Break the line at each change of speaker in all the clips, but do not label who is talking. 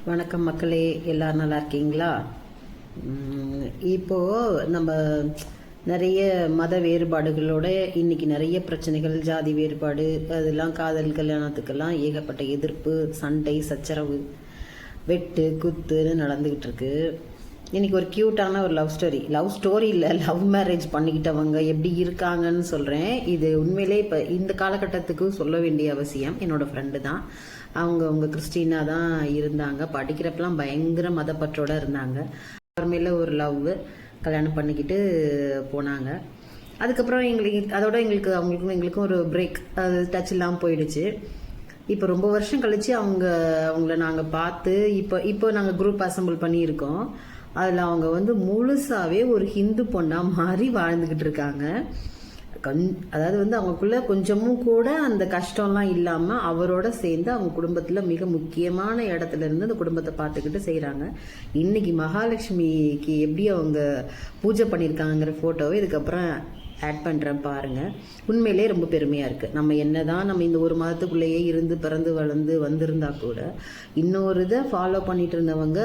வணக்கம் மக்களே, எல்லாரும் நல்லா இருக்கீங்களா? இப்போது நம்ம நிறைய மத வேறுபாடுகளோட இன்னைக்கு நிறைய பிரச்சனைகள், ஜாதி வேறுபாடு, அதெல்லாம் காதல் கல்யாணத்துக்கெல்லாம் ஏகப்பட்ட எதிர்ப்பு, சண்டை, சச்சரவு, வெட்டு குத்துன்னு நடந்துக்கிட்டு இருக்கு. இன்னைக்கு ஒரு க்யூட்டான ஒரு லவ் ஸ்டோரி இல்லை, லவ் மேரேஜ் பண்ணிக்கிட்டவங்க எப்படி இருக்காங்கன்னு சொல்கிறேன். இது உண்மையிலே இப்போ இந்த காலகட்டத்துக்கு சொல்ல வேண்டிய அவசியம். என்னோடய ஃப்ரெண்டு தான் அவங்க கிறிஸ்டினா தான் இருந்தாங்க. படிக்கிறப்பெல்லாம் பயங்கர மதப்பற்றோடு இருந்தாங்க. அப்புறமேல ஒரு கல்யாணம் பண்ணிக்கிட்டு போனாங்க. அதுக்கப்புறம் எங்களுக்கு எங்களுக்கும் ஒரு பிரேக், அது டச் இல்லாமல் போயிடுச்சு. இப்போ ரொம்ப வருஷம் கழிச்சு அவங்கள நாங்கள் பார்த்து இப்போ நாங்கள் குரூப் அசம்பிள் பண்ணியிருக்கோம். அதில் அவங்க முழுசாகவே ஒரு ஹிந்து பொண்ணாக மாறி வாழ்ந்துக்கிட்டு இருக்காங்க. அதாவது அவங்களுக்குள்ள கொஞ்சமும் கூட அந்த கஷ்டம்லாம் இல்லாமல் அவரோட சேர்ந்து அவங்க குடும்பத்தில் மிக முக்கியமான இடத்துல இருந்து அந்த குடும்பத்தை பார்த்துக்கிட்டு செய்கிறாங்க. இன்னைக்கு மகாலட்சுமிக்கு எப்படி அவங்க பூஜை பண்ணியிருக்காங்கிற ஃபோட்டோவை இதுக்கப்புறம் ஆட் பண்ணுறேன் பாருங்கள். உண்மையிலே ரொம்ப பெருமையாக இருக்குது. நம்ம இந்த ஒரு மாதத்துக்குள்ளேயே இருந்து பிறந்து வளர்ந்து வந்திருந்தா கூட இன்னொரு இதை ஃபாலோ பண்ணிட்டு இருந்தவங்க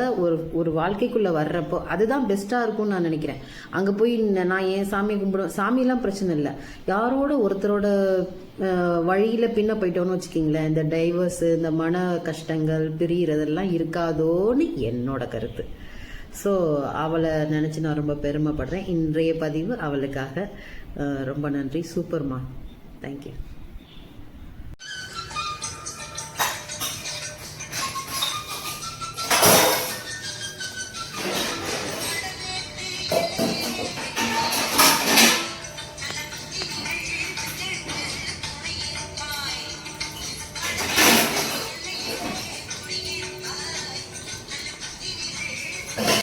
ஒரு வாழ்க்கைக்குள்ளே வர்றப்போ அதுதான் பெஸ்ட்டாக இருக்கும்னு நான் நினைக்கிறேன். அங்கே போய் நான் ஏன் சாமி கும்பிடுவேன், சாமியெல்லாம் பிரச்சனை இல்லை, யாரோட ஒருத்தரோட வழியில் பின்ன போயிட்டோன்னு வச்சுக்கிங்களேன், இந்த டைவர்ஸு, இந்த மன கஷ்டங்கள், பிரிகிறதெல்லாம் இருக்காதோன்னு என்னோட கருத்து. ஸோ அவளை நினச்சி நான் ரொம்ப பெருமைப்படுறேன். இன்றைய பதிவு அவளுக்காக. ரொம்ப நன்றி. சூப்பர்மா, தேங்க்யூ.